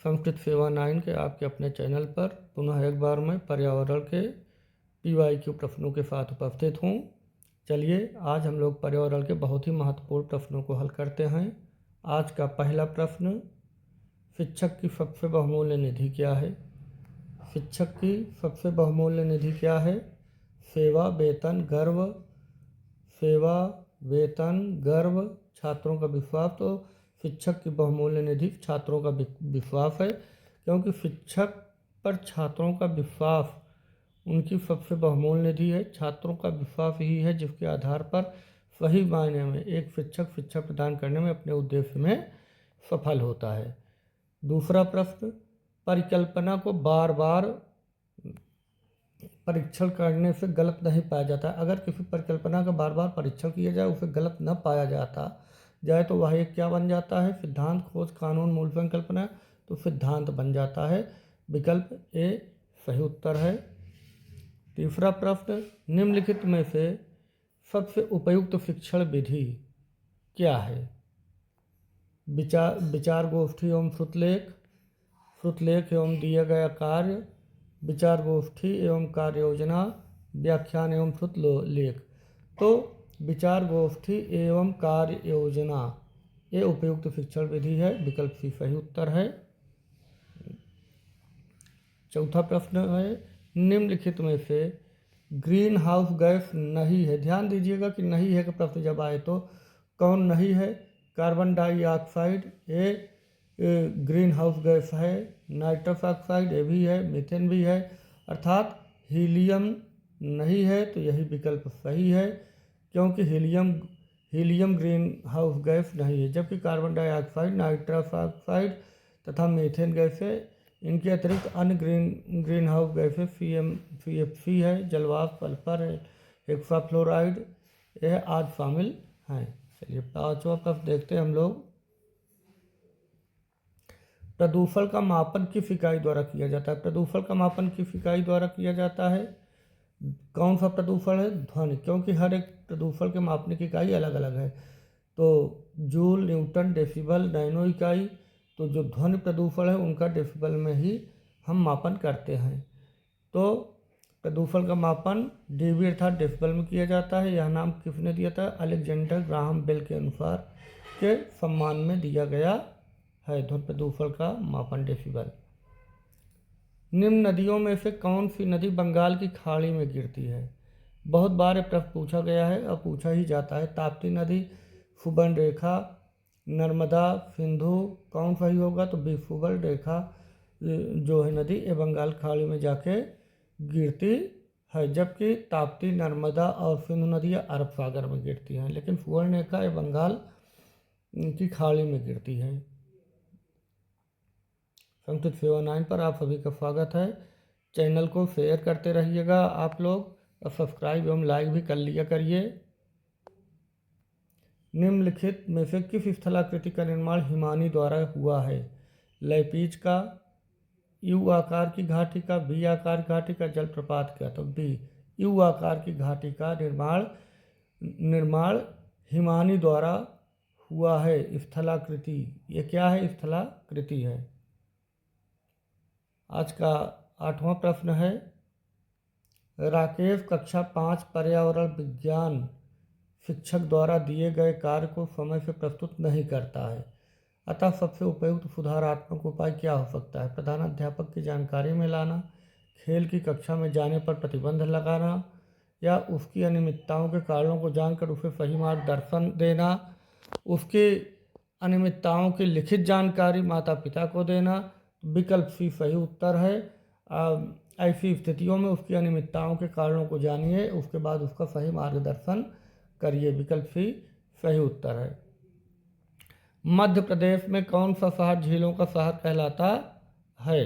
संस्कृत सेवा 9 के आपके अपने चैनल पर पुनः एक बार मैं पर्यावरण के PYQ प्रश्नों के साथ उपस्थित हूँ। चलिए आज हम लोग पर्यावरण के बहुत ही महत्वपूर्ण प्रश्नों को हल करते हैं। आज का पहला प्रश्न, शिक्षक की सबसे बहुमूल्य निधि क्या है? शिक्षक की सबसे बहुमूल्य निधि क्या है? सेवा, वेतन, गर्व। सेवा, वेतन, गर्व, छात्रों का विश्वास। तो शिक्षक की बहुमूल्य निधि छात्रों का विश्वास है, क्योंकि शिक्षक पर छात्रों का विश्वास उनकी सबसे बहुमूल्य निधि है। छात्रों का विश्वास ही है जिसके आधार पर सही मायने में एक शिक्षक शिक्षा प्रदान करने में अपने उद्देश्य में सफल होता है। दूसरा प्रश्न, परिकल्पना को बार बार परीक्षण करने से गलत नहीं पाया जाता। अगर किसी परिकल्पना का बार बार परीक्षण किया जाए, उसे गलत न पाया जाए तो वह एक क्या बन जाता है? सिद्धांत, खोज, कानून, मूल संकल्पना। तो सिद्धांत बन जाता है। विकल्प ए सही उत्तर है। तीसरा प्रश्न, निम्नलिखित में से सबसे उपयुक्त शिक्षण विधि क्या है? विचार गोष्ठी एवं श्रुतलेख एवं दिया गया कार्य, विचार गोष्ठी एवं कार्य योजना, व्याख्यान एवं श्रुतलेख। तो विचार गोष्ठी एवं कार्य योजना ये उपयुक्त शिक्षण विधि है। विकल्प सी सही उत्तर है। चौथा प्रश्न है, निम्नलिखित में से ग्रीन हाउस गैस नहीं है। ध्यान दीजिएगा कि नहीं है का प्रश्न जब आए तो कौन नहीं है? कार्बन डाइऑक्साइड ये ग्रीन हाउस गैस है। नाइट्रस ऑक्साइड ये भी है। मीथेन भी है। अर्थात हीलियम नहीं है। तो यही विकल्प सही है, क्योंकि हीलियम ग्रीन हाउस गैस नहीं है, जबकि कार्बन डाइऑक्साइड, नाइट्रस ऑक्साइड तथा मीथेन गैस है। इनके अतिरिक्त अन्य ग्रीन हाउस गैसेस CFC है, जलवाष्प, सल्फर है, हेक्साफ्लोराइड यह आज शामिल हैं। चलिए पांचवा प्रश्न देखते हैं हम लोग। प्रदूषण का मापन किस इकाई द्वारा किया जाता है? प्रदूषण का मापन किस इकाई द्वारा किया जाता है? कौन सा प्रदूषण है? ध्वनि, क्योंकि हर एक प्रदूषण के मापने की इकाई अलग अलग है। तो जूल, न्यूटन, डेसिबल, नैनो इकाई। तो जो ध्वनि प्रदूषण है उनका डेसिबल में ही हम मापन करते हैं। तो प्रदूषण का मापन dB अर्थात डेसिबल में किया जाता है। यह नाम किसने दिया था? अलेक्जेंडर ग्राहम बेल के अनुसार के सम्मान में दिया गया है ध्वनि प्रदूषण का मापन डेसिबल। निम्न नदियों में से कौन सी नदी बंगाल की खाड़ी में गिरती है? बहुत बार यह प्रश्न पूछा गया है और पूछा ही जाता है। ताप्ती नदी, सुवर्णरेखा, नर्मदा, सिंधु। कौन सही होगा? तो बी सुवर्णरेखा जो है नदी ये बंगाल खाड़ी में जाके गिरती है, जबकि ताप्ती, नर्मदा और सिंधु नदियाँ अरब सागर में गिरती हैं, लेकिन सुवर्णरेखा ये बंगाल की खाड़ी में गिरती है। संस्कृत सेवा 9 पर आप सभी का स्वागत है। चैनल को शेयर करते रहिएगा आप लोग, और सब्सक्राइब एवं लाइक भी कर लिया करिए। निम्नलिखित में से किस स्थलाकृति का निर्माण हिमानी द्वारा हुआ है? लैपीज का, यू आकार की घाटी का, बी आकार घाटी का, जलप्रपात का। तो बी यू आकार की घाटी का निर्माण हिमानी द्वारा हुआ है। स्थलाकृति ये क्या है? स्थलाकृति है। आज का 8वां प्रश्न है, राकेश कक्षा 5 पर्यावरण विज्ञान शिक्षक द्वारा दिए गए कार्य को समय से प्रस्तुत नहीं करता है, अतः सबसे उपयुक्त सुधारात्मक उपाय क्या हो सकता है? प्रधानाध्यापक की जानकारी में लाना, खेल की कक्षा में जाने पर प्रतिबंध लगाना, या उसकी अनियमितताओं के कारणों को जानकर उसे सही मार्गदर्शन देना, उसकी अनियमितताओं की लिखित जानकारी माता पिता को देना। विकल्प सी सही उत्तर है। ऐसी स्थितियों में उसकी अनियमितताओं के कारणों को जानिए, उसके बाद उसका सही मार्गदर्शन करिए। विकल्प सी सही उत्तर है। मध्य प्रदेश में कौन सा शहर झीलों का शहर कहलाता है?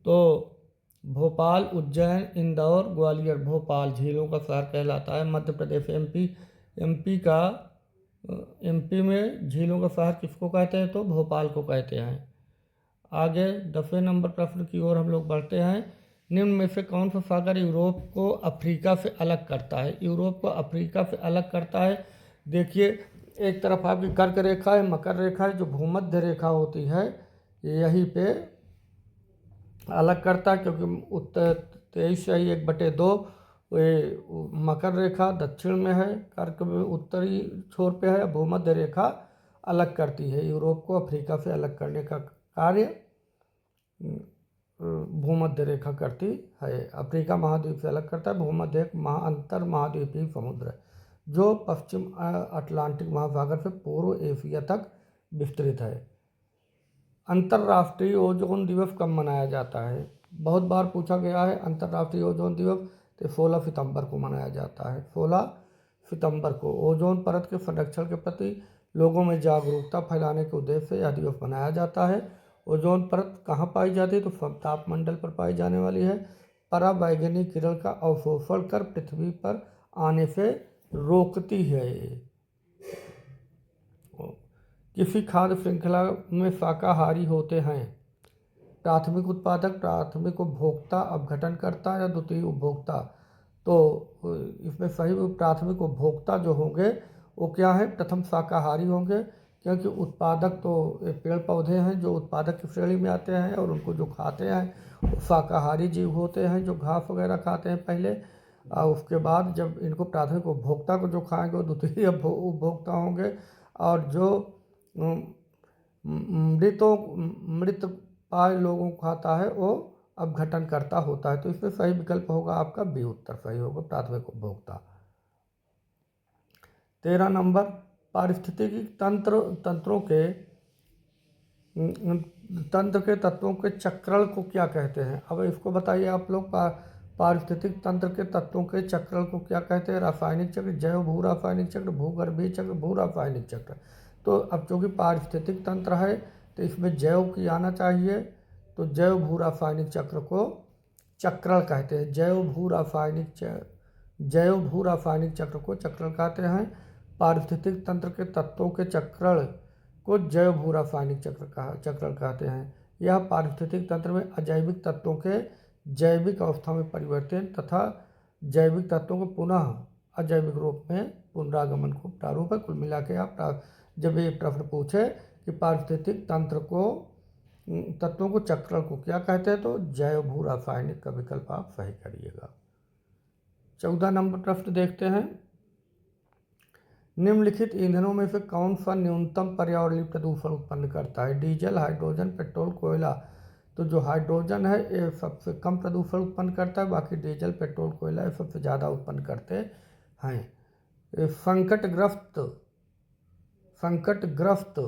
तो भोपाल, उज्जैन, इंदौर, ग्वालियर। भोपाल झीलों का शहर कहलाता है। मध्य प्रदेश एमपी में झीलों का शहर किसको कहते हैं? तो भोपाल को कहते हैं। आगे 10वें नंबर प्रश्न की ओर हम लोग बढ़ते हैं। निम्न में से कौन सा सागर यूरोप को अफ्रीका से अलग करता है? यूरोप को अफ्रीका से अलग करता है। देखिए, एक तरफ आपकी कर्क रेखा है, मकर रेखा है, जो भूमध्य रेखा होती है यहीं पे अलग करता है, क्योंकि उत्तर 23 से ही 1/2 ये मकर रेखा दक्षिण में है, कर्क में उत्तरी छोर पे है, भूमध्य रेखा अलग करती है। यूरोप को अफ्रीका से अलग करने का कार्य भूमध्य रेखा करती है। अफ्रीका महाद्वीप से अलग करता है। भूमध्य एक अंतर महाद्वीपीय समुद्र है जो पश्चिम अटलांटिक महासागर से पूर्व एशिया तक विस्तृत है। अंतर्राष्ट्रीय ओजोन दिवस कब मनाया जाता है? बहुत बार पूछा गया है। अंतर्राष्ट्रीय ओजोन दिवस तो 16 सितंबर को मनाया जाता है। 16 सितंबर को ओजोन परत के संरक्षण के प्रति लोगों में जागरूकता फैलाने के उद्देश्य से यह दिवस मनाया जाता है। ओजोन परत कहाँ पाई जाती है? तो तापमंडल पर पाई जाने वाली है। पराबैंगनी किरण का अवशोषण कर पृथ्वी पर आने से रोकती है। किसी खाद्य श्रृंखला में शाकाहारी होते हैं प्राथमिक उत्पादक, प्राथमिक उपभोक्ता, अपघटनकर्ता या द्वितीय उपभोक्ता। तो इसमें सही प्राथमिक उपभोक्ता जो होंगे वो क्या है? प्रथम शाकाहारी होंगे, क्योंकि उत्पादक तो पेड़ पौधे हैं जो उत्पादक की श्रेणी में आते हैं, और उनको जो खाते हैं वो शाकाहारी जीव होते हैं जो घास वगैरह खाते हैं पहले। और उसके बाद जब इनको प्राथमिक उपभोक्ता को जो खाएंगे वो द्वितीय उपभोक्ता होंगे। और जो मृत पाए लोगों को खाता है वो अपघटन करता होता है। तो इसमें सही विकल्प होगा आपका बी, उत्तर सही होगा, प्राथमिक उपभोक्ता। 13 नंबर, पारिस्थितिकी तंत्रों के तत्वों के चक्रण को क्या कहते हैं? अब इसको बताइए आप लोग। पारिस्थितिक तंत्र के तत्वों के चक्रण को क्या कहते हैं? रासायनिक चक्र, जैव भू रासायनिक चक्र, भूगर्भीय चक्र, भू रासायनिक चक्र। तो अब चूँकि पारिस्थितिक तंत्र है तो इसमें जैव की आना चाहिए, तो जैव भू रासायनिक चक्र को चक्रण कहते हैं। जैव भू रासायनिक चक्र को चक्रण कहते हैं। पारिस्थितिक तंत्र के तत्वों के चक्रण को जैव भू रासायनिक चक्रण कहते हैं। यह पारिस्थितिक तंत्र में अजैविक तत्वों के जैविक अवस्था में परिवर्तन तथा जैविक तत्वों को पुनः अजैविक रूप में पुनरागमन को प्रारूप है। कुल मिला के आप जब ये प्रश्न पूछे कि पारिस्थितिक तंत्र को तत्वों को चक्रण को क्या कहते हैं, तो जैव भू रासायनिक का विकल्प आप सही करिएगा। 14 नंबर प्रश्न देखते हैं। निम्नलिखित ईंधनों में से कौन सा न्यूनतम पर्यावरणीय प्रदूषण उत्पन्न करता है? डीजल, हाइड्रोजन, पेट्रोल, कोयला। तो जो हाइड्रोजन है ये सबसे कम प्रदूषण उत्पन्न करता है, बाकी डीजल, पेट्रोल, कोयला ये सबसे ज़्यादा उत्पन्न करते हैं। संकटग्रस्त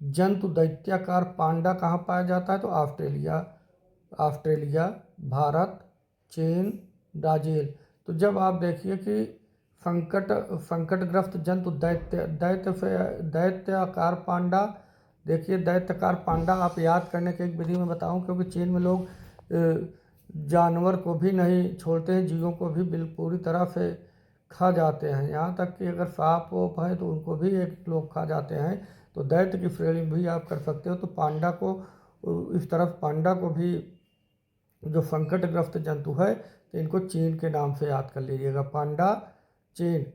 जंतु दैत्याकार पांडा कहाँ पाया जाता है? तो ऑस्ट्रेलिया, भारत, चीन, ब्राज़ील। तो जब आप देखिए कि संकटग्रस्त जंतु दैत्याकार पांडा, देखिए दैत्याकार पांडा आप याद करने की एक विधि में बताऊं, क्योंकि चीन में लोग जानवर को भी नहीं छोड़ते हैं, जीवों को भी पूरी तरह से खा जाते हैं। यहाँ तक कि अगर सांप वोप है तो उनको भी एक लोग खा जाते हैं। तो दैत्य की श्रेणी भी आप कर सकते हो। तो पांडा को इस तरफ पांडा को भी जो संकटग्रस्त जंतु है तो इनको चीन के नाम से याद कर लीजिएगा। पांडा चीन,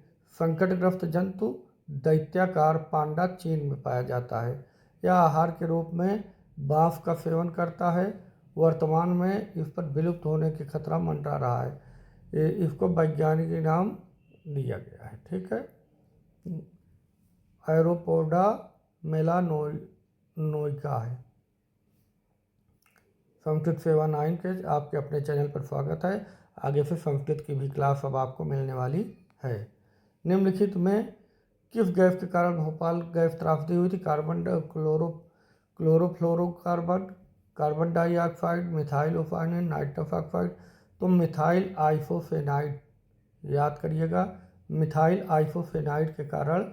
संकटग्रस्त जंतु दैत्याकार पांडा चीन में पाया जाता है। यह आहार के रूप में बांस का सेवन करता है। वर्तमान में इस पर विलुप्त होने की खतरा मंडरा रहा है। इसको वैज्ञानिक नाम दिया गया है। ठीक है, एरोपोडा मेलानोइका है। संस्कृत सेवा 9 के आपके अपने चैनल पर स्वागत है। आगे से संस्कृत की भी क्लास अब आपको मिलने वाली है। निम्नलिखित में किस गैस के कारण भोपाल गैस त्रासदी हुई थी? क्लोरोफ्लोरोकार्बन, कार्बन डाइऑक्साइड, मिथाइल ओफाइनाइड, नाइट्रस ऑक्साइड। तो मिथाइल आइसोसेनाइड याद करिएगा। मिथाइल आइसोसेनाइड के कारण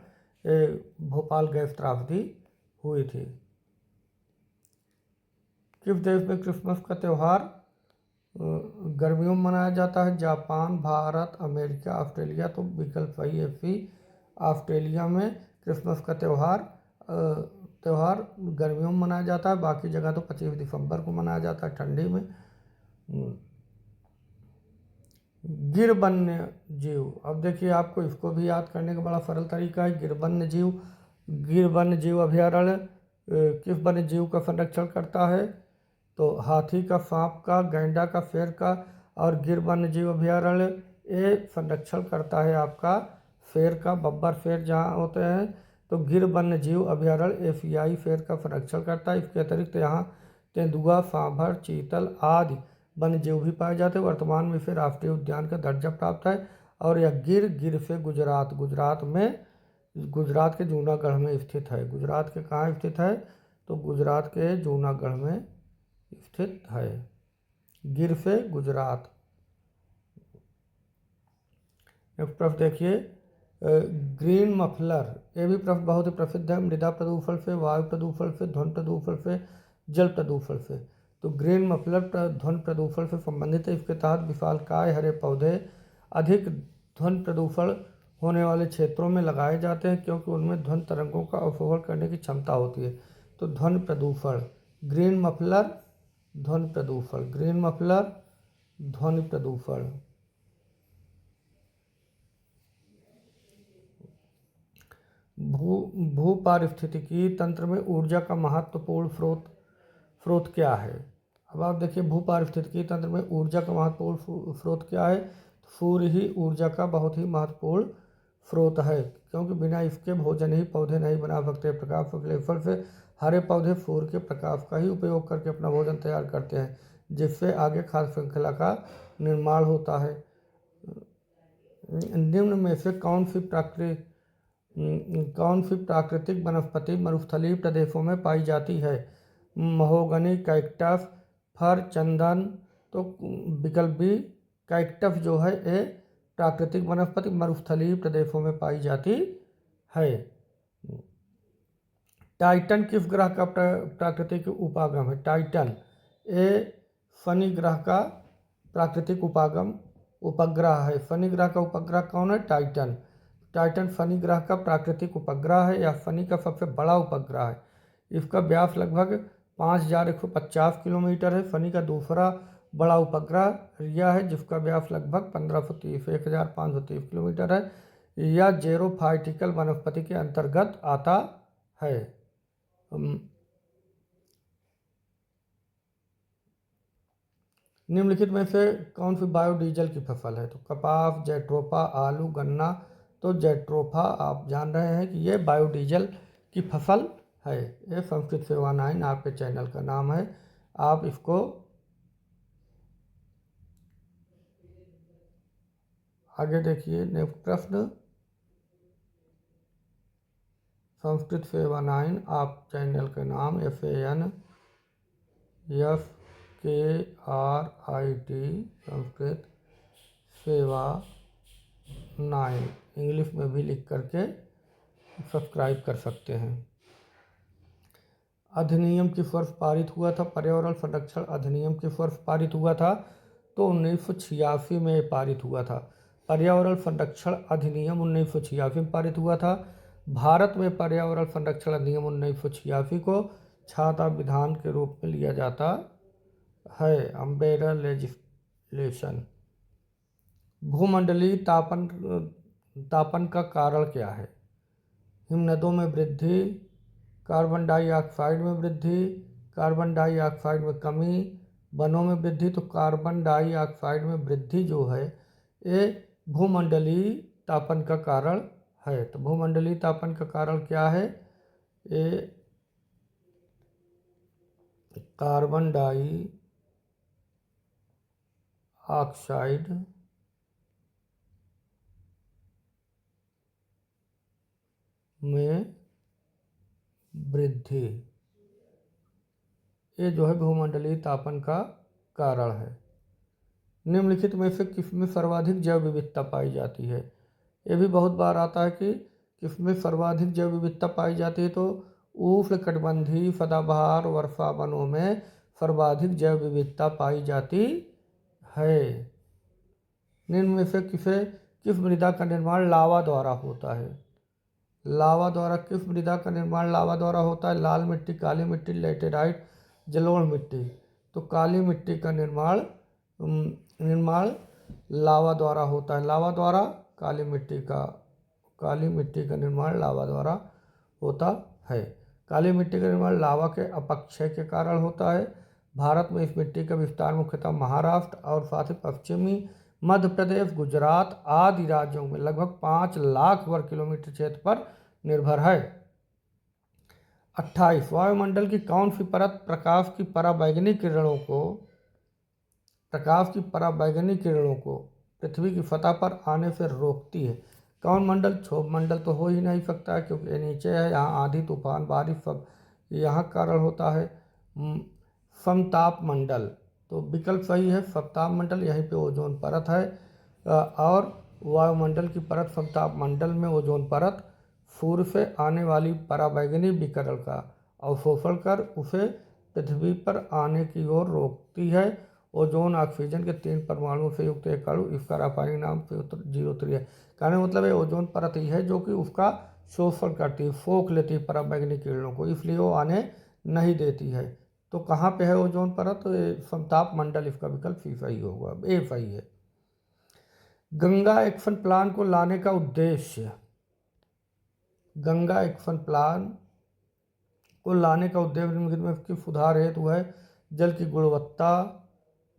भोपाल गैस त्रासदी हुई थी। किस देश में क्रिसमस का त्यौहार गर्मियों में मनाया जाता है? Japan, Bharat, America, Australia. तो विकल्प सही है सी, ऑस्ट्रेलिया में क्रिसमस का त्यौहार गर्मियों में मनाया जाता है। बाकी जगह तो 25 दिसंबर को मनाया जाता है ठंडी में। गिर वन्य जीव, अब देखिए आपको इसको भी याद करने का बड़ा सरल तरीका है। गिर वन्य जीव अभयारण्य किस वन्य जीव का संरक्षण करता है? तो हाथी का, सांप का, गैंडा का, शेर का और गिर वन्य जीव अभयारण्य ये संरक्षण करता है आपका शेर का। बब्बर शेर जहाँ होते हैं तो गिर वन्य जीव अभयारण्य एशियाई शेर का संरक्षण करता है। इसके अतिरिक्त यहाँ तेंदुआ, सांभर, चीतल आदि वन्य जीव भी पाए जाते हैं। वर्तमान में इसे राष्ट्रीय उद्यान का दर्जा प्राप्त है। और यह गिर से गुजरात के जूनागढ़ में स्थित है। गुजरात के कहाँ स्थित है? तो गुजरात के जूनागढ़ में स्थित है। गिर से गुजरात। एक प्रश्न देखिए, ग्रीन मफलर, ये भी प्रश्न बहुत ही प्रसिद्ध है। मृदा प्रदूषण से, वायु प्रदूषण से, ध्वनि प्रदूषण से, जल प्रदूषण से। तो ग्रीन मफलर ध्वनि प्रदूषण से संबंधित है। इसके तहत विशालकाय हरे पौधे अधिक ध्वनि प्रदूषण होने वाले क्षेत्रों में लगाए जाते हैं, क्योंकि उनमें ध्वनि तरंगों का अवशोषण करने की क्षमता होती है। तो ध्वनि प्रदूषण, ग्रीन मफलर ध्वनि प्रदूषण, ग्रीन मफलर ध्वनि प्रदूषण। भू पारिस्थितिकी तंत्र में ऊर्जा का महत्वपूर्ण स्रोत क्या है? अब आप देखिए, भू पारिस्थितिकी तंत्र में ऊर्जा का महत्वपूर्ण स्रोत क्या है? सूर्य ही ऊर्जा का बहुत ही महत्वपूर्ण स्रोत है, क्योंकि बिना इसके भोजन ही पौधे नहीं बना सकते। प्रकाश संश्लेषण से हरे पौधे सूर्य के प्रकाश का ही उपयोग करके अपना भोजन तैयार करते हैं, जिससे आगे खाद्य श्रृंखला का निर्माण होता है। निम्न में से कौन सी प्राकृतिक वनस्पति मरुस्थलीय प्रदेशों में पाई जाती है? महोगनी, कैक्टस, फर, चंदन। तो विकल्प बी कैक्टस जो है ये प्राकृतिक वनस्पति मरुस्थलीय प्रदेशों में पाई जाती है। टाइटन किस ग्रह का प्राकृतिक उपागम है? टाइटन ये शनि ग्रह का प्राकृतिक उपग्रह है। शनि ग्रह का उपग्रह कौन है? टाइटन। टाइटन शनि ग्रह का प्राकृतिक उपग्रह है। यह शनि का सबसे बड़ा उपग्रह है। इसका व्यास लगभग 5150 किलोमीटर है। शनि का दूसरा बड़ा उपग्रह रिया है, जिसका व्यास लगभग 1530 किलोमीटर है। यह जेरोफाइटिकल वनस्पति के अंतर्गत आता है। निम्नलिखित में से कौन सी बायोडीजल की फसल है? तो कपास, जैट्रोफा, आलू, गन्ना। तो जैट्रोफा आप जान रहे हैं कि ये बायोडीजल की फसल है। ये संस्कृत सेवा 9 आपके चैनल का नाम है। आप इसको आगे देखिए। नेक्स्ट प्रश्न, संस्कृत सेवा 9 आप चैनल के नाम SANFKRIT संस्कृत सेवा 9 इंग्लिश में भी लिख करके सब्सक्राइब कर सकते हैं। अधिनियम किस वर्ष पारित हुआ था? पर्यावरण संरक्षण अधिनियम किस वर्ष पारित हुआ था? तो 1986 में पारित हुआ था। पर्यावरण संरक्षण अधिनियम 1986 में पारित हुआ था। भारत में पर्यावरण संरक्षण अधिनियम 1986 को छाता विधान के रूप में लिया जाता है, अम्ब्रेला लेजिस्लेशन। भूमंडलीय तापन का कारण क्या है? हिमनदों में वृद्धि, कार्बन डाइऑक्साइड में वृद्धि, कार्बन डाइऑक्साइड में कमी, वनों में वृद्धि। तो कार्बन डाइऑक्साइड में वृद्धि जो है ये भूमंडलीय तापन का कारण है। तो भूमंडलीय तापन का कारण क्या है? ये कार्बन डाइऑक्साइड में वृद्धि, ये जो है भूमंडलीय तापन का कारण है। निम्नलिखित में से किसमें सर्वाधिक जैव विविधता पाई जाती है? ये भी बहुत बार आता है कि किसमें सर्वाधिक जैव विविधता पाई जाती है। तो उष्णकटिबंधीय सदाबहार वर्षा वनों में सर्वाधिक जैव विविधता पाई जाती है। निम्न में से किस मृदा का निर्माण लावा द्वारा होता है? किस मृदा का निर्माण लावा द्वारा होता है? लाल मिट्टी, काली मिट्टी, लैटेराइट, जलोढ़ मिट्टी। तो काली मिट्टी का निर्माण लावा द्वारा होता है। लावा द्वारा काली मिट्टी का निर्माण लावा द्वारा होता है। काली मिट्टी का निर्माण लावा के अपक्षय के कारण होता है। भारत में इस मिट्टी का विस्तार मुख्यतः महाराष्ट्र और साथ ही पश्चिमी मध्य प्रदेश, गुजरात आदि राज्यों में लगभग 5 लाख वर्ग किलोमीटर क्षेत्र पर निर्भर है। 28 वायुमंडल की कौन सी परत प्रकाश की पराबैंगनी किरणों को पृथ्वी की सतह पर आने से रोकती है? कौन मंडल? क्षोभ मंडल तो हो ही नहीं सकता है, क्योंकि ये नीचे है। यहाँ आंधी तूफान बारिश सब यहाँ कारण होता है। समताप मंडल, तो विकल्प सही है समताप मंडल, यहीं पे ओजोन परत है। और वायुमंडल की परत समताप मंडल में ओजोन परत सूर्य से आने वाली पराबैंगनी विकिरण का अवशोषण कर उसे पृथ्वी पर आने की ओर रोकती है। ओजोन ऑक्सीजन के 3 परमाणुओं से युक्त एक अणु, इसका रासायनिक नाम 03 है। कहने का मतलब है ओजोन परत ही है जो कि उसका शोषण करती है, सोख लेती है पराबैंगनी किरणों को, इसलिए वो आने नहीं देती है। तो कहाँ पे है ओजोन परत? समताप मंडल, इसका विकल्प सी सही होगा, ए सही है। गंगा एक्शन प्लान को लाने का उद्देश्य? गंगा एक्शन प्लान को लाने का उद्देश्य निम्नलिखित में इसकी सुधार हेतु है। जल की गुणवत्ता,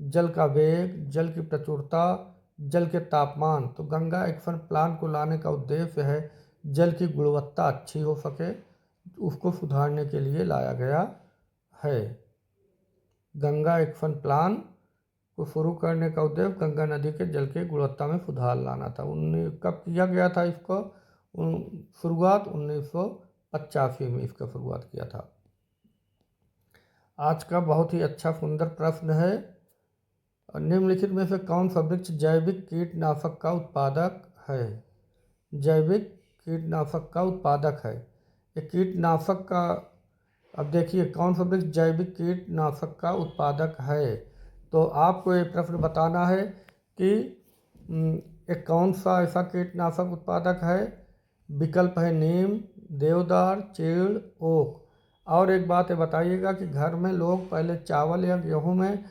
जल का वेग, जल की प्रचुरता, जल के तापमान। तो गंगा एक्शन प्लान को लाने का उद्देश्य है जल की गुणवत्ता अच्छी हो सके, उसको सुधारने के लिए लाया गया है। गंगा एक्शन प्लान को शुरू करने का उद्देश्य गंगा नदी के जल की गुणवत्ता में सुधार लाना था। कब किया गया था इसको शुरुआत? 1985 में इसका शुरुआत किया था। आज का बहुत ही अच्छा सुंदर प्रश्न है। निम्नलिखित में से कौन सा वृक्ष जैविक कीटनाशक का उत्पादक है? जैविक कीटनाशक का उत्पादक है। ये कीटनाशक का, अब देखिए कौन सा वृक्ष जैविक कीटनाशक का उत्पादक है, तो आपको ये प्रश्न बताना है कि एक कौन सा ऐसा कीटनाशक उत्पादक है। विकल्प है नीम, देवदार, चीड़, ओक। और एक बात ये बताइएगा कि घर में लोग पहले चावल या गेहूं में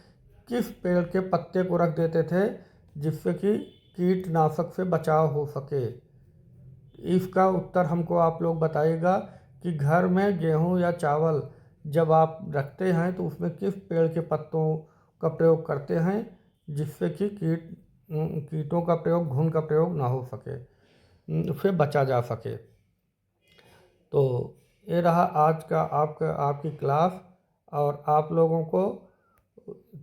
किस पेड़ के पत्ते को रख देते थे जिससे कि कीटनाशक से बचाव हो सके? इसका उत्तर हमको आप लोग बताइएगा कि घर में गेहूं या चावल जब आप रखते हैं तो उसमें किस पेड़ के पत्तों का प्रयोग करते हैं जिससे कि कीटों का प्रयोग, घुन का प्रयोग ना हो सके, उससे बचा जा सके। तो ये रहा आज का आपकी क्लास। और आप लोगों को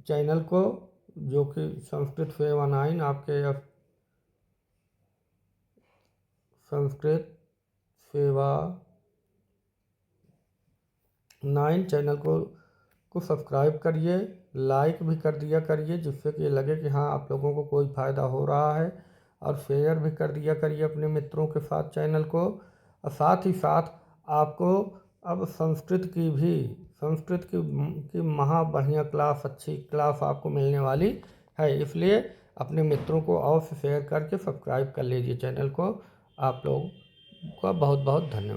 चैनल को, जो कि संस्कृत सेवा 9 आपके संस्कृत सेवा 9 चैनल को सब्सक्राइब करिए, लाइक भी कर दिया करिए जिससे कि लगे कि हाँ आप लोगों को कोई फ़ायदा हो रहा है। और शेयर भी कर दिया करिए अपने मित्रों के साथ चैनल को। और साथ ही साथ आपको अब संस्कृत की महा बढ़िया क्लास, अच्छी क्लास आपको मिलने वाली है, इसलिए अपने मित्रों को अवश्य शेयर करके सब्सक्राइब कर लीजिए चैनल को। आप लोग का बहुत बहुत धन्यवाद।